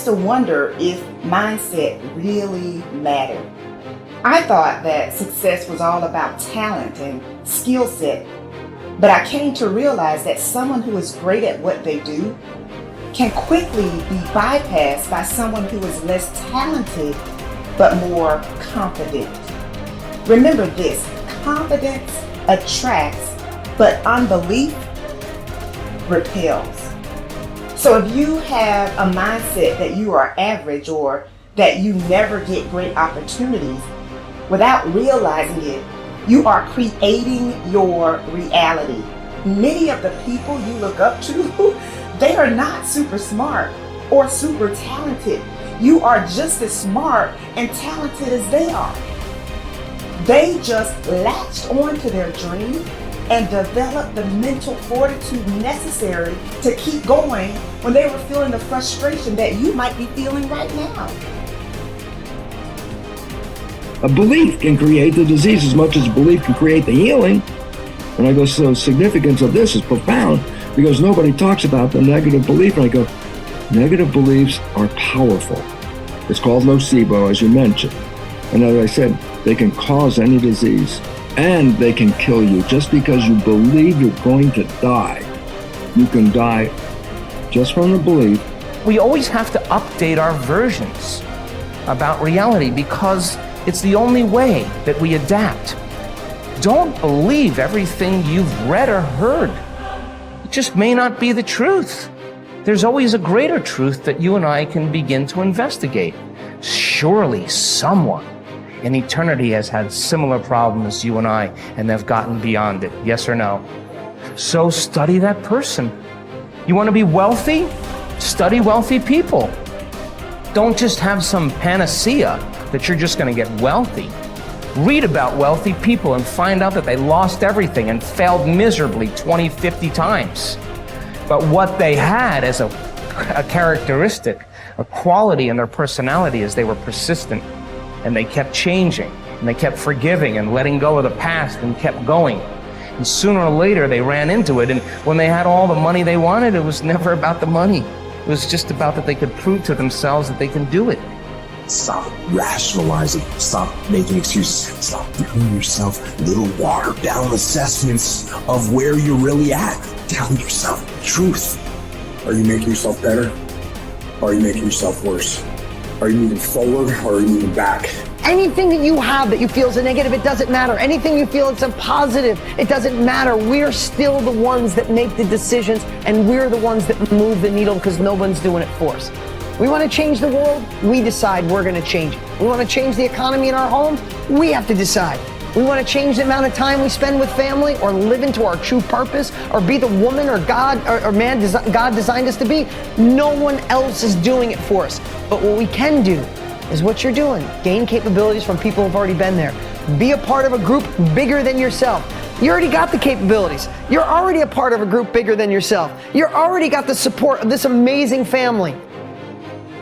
to wonder if mindset really mattered. I thought that success was all about talent and skill set, but I came to realize that someone who is great at what they do can quickly be bypassed by someone who is less talented but more confident. Remember this, confidence attracts, but unbelief repels. So if you have a mindset that you are average or that you never get great opportunities, without realizing it, you are creating your reality. Many of the people you look up to, they are not super smart or super talented. You are just as smart and talented as they are. They just latched onto their dream and developed the mental fortitude necessary to keep going when they were feeling the frustration that you might be feeling right now. A belief can create the disease as much as a belief can create the healing. And I go, so the significance of this is profound because nobody talks about the negative belief. And I go, negative beliefs are powerful. It's called nocebo, as you mentioned. And as I said, they can cause any disease and they can kill you. Just because you believe you're going to die, you can die just from the belief. We always have to update our versions about reality because it's the only way that we adapt. Don't believe everything you've read or heard. It just may not be the truth. There's always a greater truth that you and I can begin to investigate. Surely someone in eternity has had similar problems as you and I, and they've gotten beyond it, yes or no? So study that person. You want to be wealthy? Study wealthy people. Don't just have some panacea that you're just going to get wealthy. Read about wealthy people and find out that they lost everything and failed miserably 20, 50 times. But what they had as a characteristic, a quality in their personality is they were persistent and they kept changing and they kept forgiving and letting go of the past and kept going. And sooner or later they ran into it, and when they had all the money they wanted, it was never about the money. It was just about that they could prove to themselves that they can do it. Stop rationalizing. Stop making excuses. Stop giving yourself little watered down assessments of where you're really at. Tell yourself the truth. Are you making yourself better? Or are you making yourself worse? Are you moving forward or are you moving back? Anything that you have that you feel is a negative, it doesn't matter. Anything you feel it's a positive, it doesn't matter. We're still the ones that make the decisions, and we're the ones that move the needle because no one's doing it for us. We want to change the world, we decide we're going to change it. We want to change the economy in our home, we have to decide. We want to change the amount of time we spend with family or live into our true purpose or be the woman or God or man God designed us to be. No one else is doing it for us. But what we can do is what you're doing. Gain capabilities from people who've already been there. Be a part of a group bigger than yourself. You already got the capabilities. You're already a part of a group bigger than yourself. You're already got the support of this amazing family.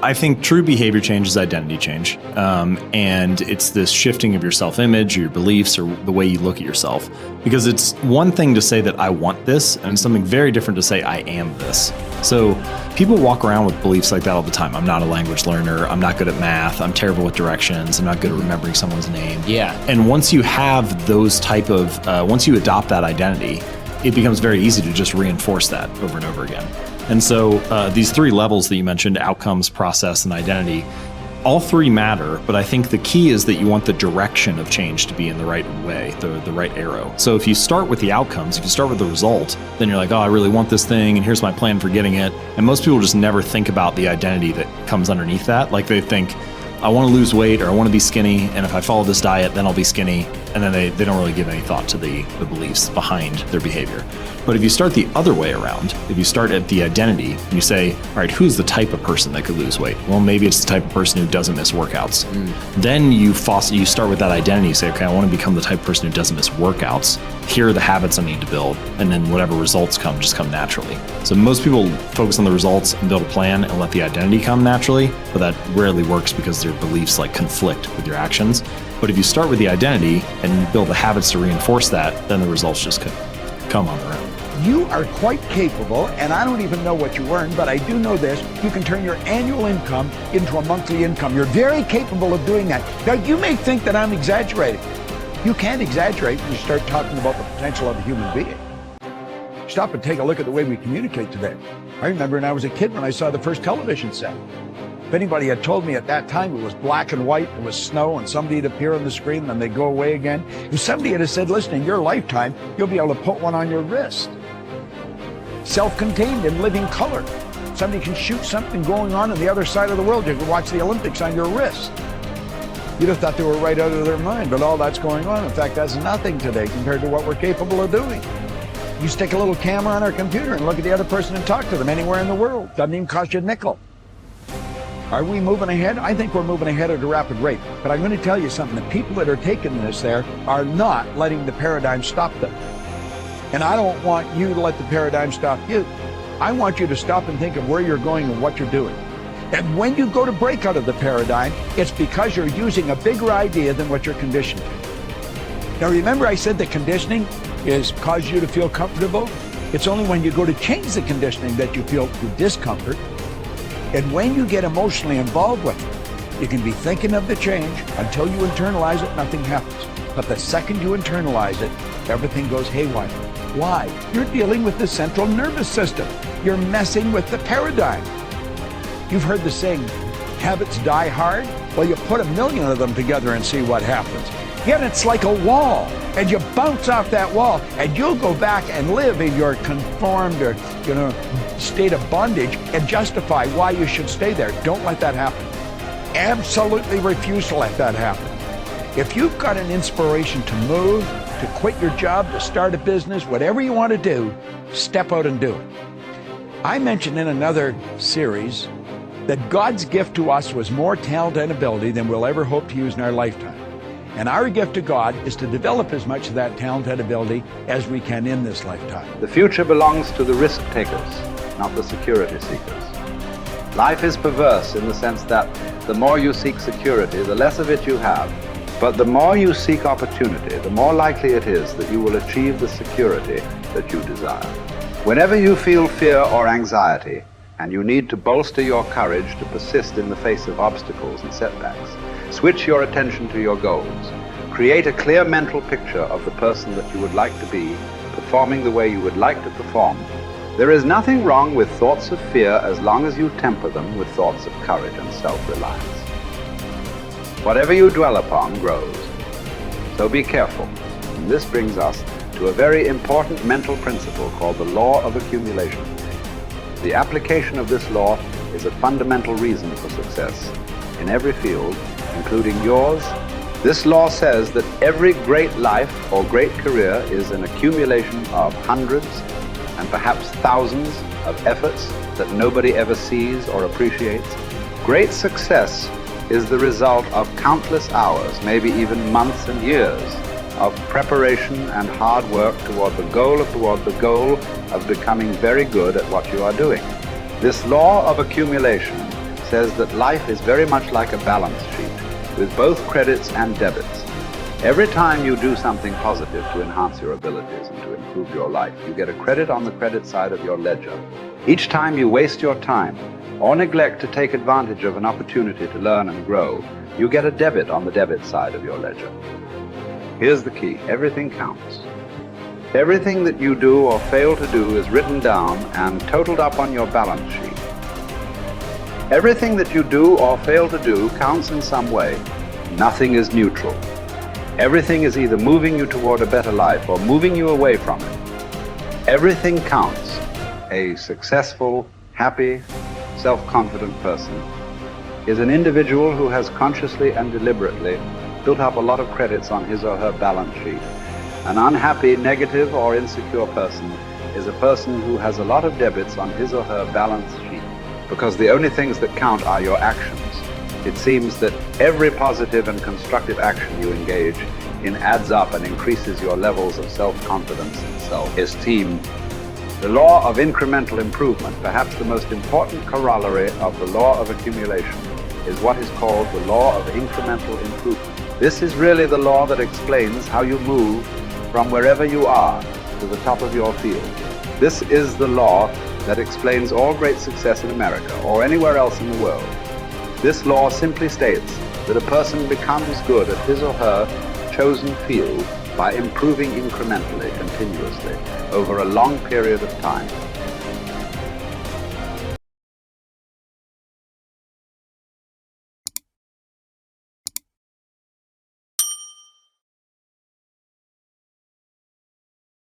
I think true behavior change is identity change. And it's this shifting of your self-image, or your beliefs, or the way you look at yourself. Because it's one thing to say that I want this, and it's something very different to say I am this. So people walk around with beliefs like that all the time. I'm not a language learner. I'm not good at math. I'm terrible with directions. I'm not good at remembering someone's name. Yeah. And once you have those type of, once you adopt that identity, it becomes very easy to just reinforce that over and over again. And so these three levels that you mentioned, outcomes, process, and identity, all three matter, but I think the key is that you want the direction of change to be in the right way, the right arrow. So if you start with the outcomes, if you start with the result, then you're like, oh, I really want this thing, and here's my plan for getting it. And most people just never think about the identity that comes underneath that. Like they think, I want to lose weight, or I want to be skinny, and if I follow this diet, then I'll be skinny. And then they don't really give any thought to the beliefs behind their behavior. But if you start the other way around, if you start at the identity, and you say, all right, who's the type of person that could lose weight? Well, maybe it's the type of person who doesn't miss workouts. Then you start with that identity. You say, okay, I want to become the type of person who doesn't miss workouts. Here are the habits I need to build. And then whatever results come, just come naturally. So most people focus on the results and build a plan and let the identity come naturally, but that rarely works because their beliefs like conflict with your actions. But if you start with the identity and you build the habits to reinforce that, then the results just come on their own. You are quite capable, and I don't even know what you earn, but I do know this. You can turn your annual income into a monthly income. You're very capable of doing that. Now, you may think that I'm exaggerating. You can't exaggerate when you start talking about the potential of a human being. Stop and take a look at the way we communicate today. I remember when I was a kid when I saw the first television set. If anybody had told me at that time it was black and white, it was snow, and somebody would appear on the screen and then they'd go away again. If somebody had said, listen, in your lifetime, you'll be able to put one on your wrist. Self-contained in living color. Somebody can shoot something going on the other side of the world. You can watch the Olympics on your wrist. You'd have thought they were right out of their mind, but all that's going on. In fact, that's nothing today compared to what we're capable of doing. You stick a little camera on our computer and look at the other person and talk to them anywhere in the world. Doesn't even cost you a nickel. Are we moving ahead? I think we're moving ahead at a rapid rate. But I'm going to tell you something. The people that are taking this there are not letting the paradigm stop them. And I don't want you to let the paradigm stop you. I want you to stop and think of where you're going and what you're doing. And when you go to break out of the paradigm, it's because you're using a bigger idea than what you're conditioned to. Now remember I said that conditioning is cause you to feel comfortable? It's only when you go to change the conditioning that you feel the discomfort. And when you get emotionally involved with it, you can be thinking of the change until you internalize it, nothing happens. But the second you internalize it, everything goes haywire. Why? You're dealing with the central nervous system. You're messing with the paradigm. You've heard the saying, habits die hard? Well, you put 1,000,000 of them together and see what happens. Yet it's like a wall, and you bounce off that wall, and you'll go back and live in your conformed or, state of bondage and justify why you should stay there. Don't let that happen. Absolutely refuse to let that happen. If you've got an inspiration to move, to quit your job, to start a business, whatever you want to do, step out and do it. I mentioned in another series that God's gift to us was more talent and ability than we'll ever hope to use in our lifetime. And our gift to God is to develop as much of that talent and ability as we can in this lifetime. The future belongs to the risk takers, not the security seekers. Life is perverse in the sense that the more you seek security, the less of it you have. But the more you seek opportunity, the more likely it is that you will achieve the security that you desire. Whenever you feel fear or anxiety, and you need to bolster your courage to persist in the face of obstacles and setbacks, switch your attention to your goals. Create a clear mental picture of the person that you would like to be, performing the way you would like to perform. There is nothing wrong with thoughts of fear as long as you temper them with thoughts of courage and self-reliance. Whatever you dwell upon grows. So be careful. And this brings us to a very important mental principle called the law of accumulation. The application of this law is a fundamental reason for success in every field, including yours. This law says that every great life or great career is an accumulation of hundreds and perhaps thousands of efforts that nobody ever sees or appreciates. Great success is the result of countless hours, maybe even months and years, of preparation and hard work toward the goal of becoming very good at what you are doing. This law of accumulation says that life is very much like a balance sheet with both credits and debits. Every time you do something positive to enhance your abilities and to improve your life, you get a credit on the credit side of your ledger. Each time you waste your time or neglect to take advantage of an opportunity to learn and grow, you get a debit on the debit side of your ledger. Here's the key. Everything counts. Everything that you do or fail to do is written down and totaled up on your balance sheet. Everything that you do or fail to do counts in some way. Nothing is neutral. Everything is either moving you toward a better life or moving you away from it. Everything counts. A successful, happy, self-confident person is an individual who has consciously and deliberately built up a lot of credits on his or her balance sheet. An unhappy, negative, or insecure person is a person who has a lot of debits on his or her balance sheet, because the only things that count are your actions. It seems that every positive and constructive action you engage in adds up and increases your levels of self-confidence and self-esteem. The law of incremental improvement, perhaps the most important corollary of the law of accumulation, is what is called the law of incremental improvement. This is really the law that explains how you move from wherever you are to the top of your field. This is the law that explains all great success in America or anywhere else in the world. This law simply states that a person becomes good at his or her chosen field by improving incrementally, continuously, over a long period of time.